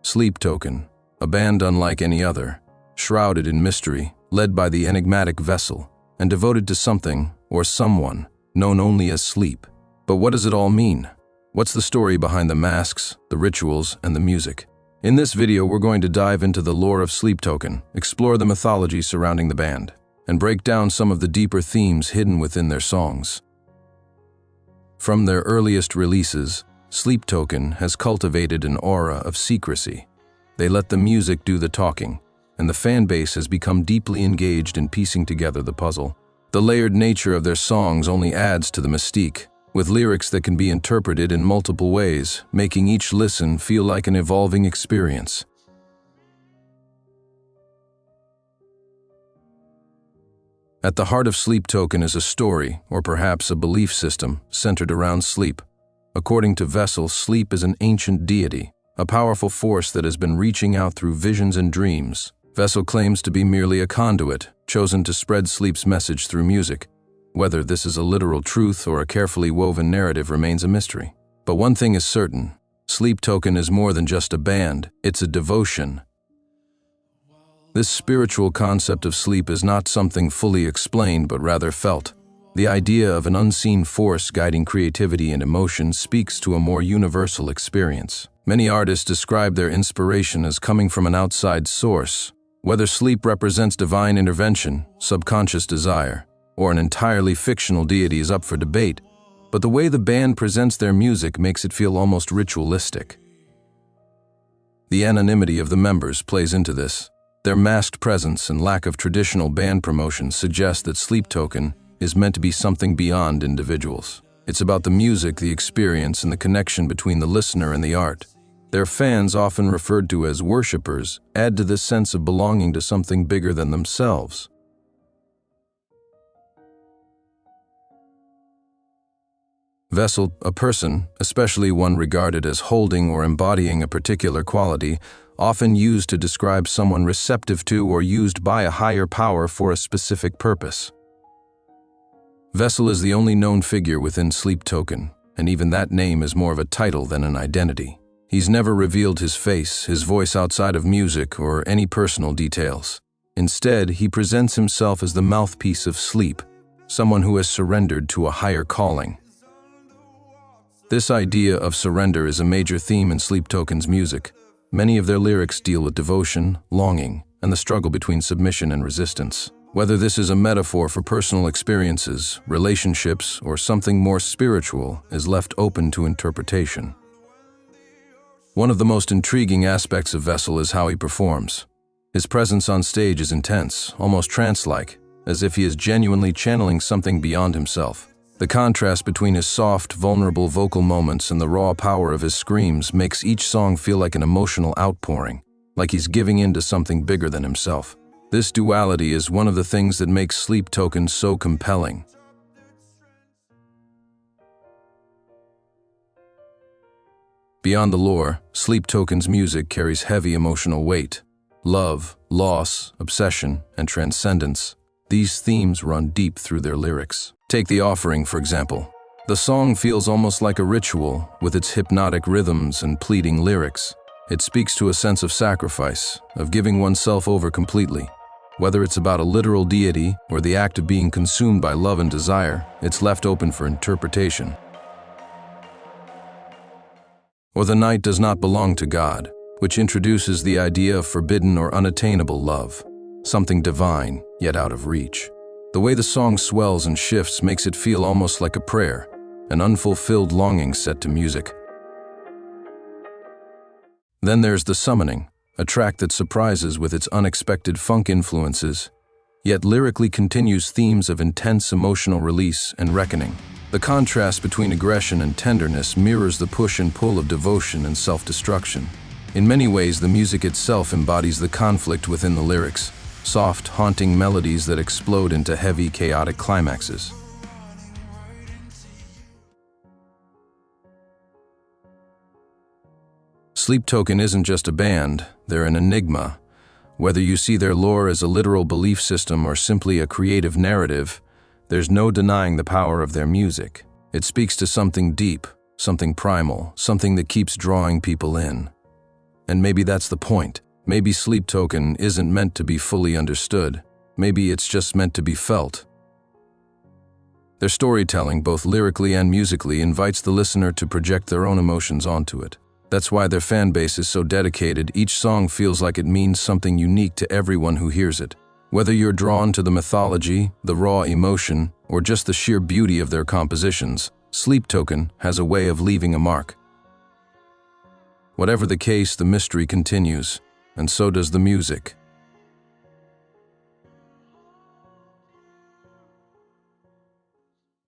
Sleep Token, a band unlike any other, shrouded in mystery, led by the enigmatic Vessel, and devoted to something, or someone, known only as sleep. But what does it all mean? What's the story behind the masks, the rituals, and the music? In this video, we're going to dive into the lore of Sleep Token, explore the mythology surrounding the band, and break down some of the deeper themes hidden within their songs. From their earliest releases, Sleep Token has cultivated an aura of secrecy. They let the music do the talking, and the fan base has become deeply engaged in piecing together the puzzle. The layered nature of their songs only adds to the mystique, with lyrics that can be interpreted in multiple ways, making each listen feel like an evolving experience. At the heart of Sleep Token is a story, or perhaps a belief system, centered around sleep. According to Vessel, sleep is an ancient deity, a powerful force that has been reaching out through visions and dreams. Vessel claims to be merely a conduit, chosen to spread sleep's message through music. Whether this is a literal truth or a carefully woven narrative remains a mystery. But one thing is certain, Sleep Token is more than just a band, it's a devotion. This spiritual concept of sleep is not something fully explained but rather felt. The idea of an unseen force guiding creativity and emotion speaks to a more universal experience. Many artists describe their inspiration as coming from an outside source. Whether sleep represents divine intervention, subconscious desire, or an entirely fictional deity is up for debate, but the way the band presents their music makes it feel almost ritualistic. The anonymity of the members plays into this. Their masked presence and lack of traditional band promotion suggest that Sleep Token is meant to be something beyond individuals. It's about the music, the experience, and the connection between the listener and the art. Their fans, often referred to as worshippers, add to this sense of belonging to something bigger than themselves. Vessel, a person, especially one regarded as holding or embodying a particular quality, often used to describe someone receptive to or used by a higher power for a specific purpose. Vessel is the only known figure within Sleep Token, and even that name is more of a title than an identity. He's never revealed his face, his voice outside of music, or any personal details. Instead, he presents himself as the mouthpiece of sleep, someone who has surrendered to a higher calling. This idea of surrender is a major theme in Sleep Token's music. Many of their lyrics deal with devotion, longing, and the struggle between submission and resistance. Whether this is a metaphor for personal experiences, relationships, or something more spiritual is left open to interpretation. One of the most intriguing aspects of Vessel is how he performs. His presence on stage is intense, almost trance-like, as if he is genuinely channeling something beyond himself. The contrast between his soft, vulnerable vocal moments and the raw power of his screams makes each song feel like an emotional outpouring, like he's giving in to something bigger than himself. This duality is one of the things that makes Sleep Token so compelling. Beyond the lore, Sleep Token's music carries heavy emotional weight. Love, loss, obsession, and transcendence. These themes run deep through their lyrics. Take The Offering, for example. The song feels almost like a ritual, with its hypnotic rhythms and pleading lyrics. It speaks to a sense of sacrifice, of giving oneself over completely. Whether it's about a literal deity or the act of being consumed by love and desire, it's left open for interpretation. Or The Night Does Not Belong to God, which introduces the idea of forbidden or unattainable love, something divine, yet out of reach. The way the song swells and shifts makes it feel almost like a prayer, an unfulfilled longing set to music. Then there's The Summoning, a track that surprises with its unexpected funk influences, yet lyrically continues themes of intense emotional release and reckoning. The contrast between aggression and tenderness mirrors the push and pull of devotion and self-destruction. In many ways, the music itself embodies the conflict within the lyrics, soft, haunting melodies that explode into heavy, chaotic climaxes. Sleep Token isn't just a band, they're an enigma. Whether you see their lore as a literal belief system or simply a creative narrative, there's no denying the power of their music. It speaks to something deep, something primal, something that keeps drawing people in. And maybe that's the point. Maybe Sleep Token isn't meant to be fully understood. Maybe it's just meant to be felt. Their storytelling, both lyrically and musically, invites the listener to project their own emotions onto it. That's why their fan base is so dedicated. Each song feels like it means something unique to everyone who hears it. Whether you're drawn to the mythology, the raw emotion, or just the sheer beauty of their compositions, Sleep Token has a way of leaving a mark. Whatever the case, the mystery continues, and so does the music.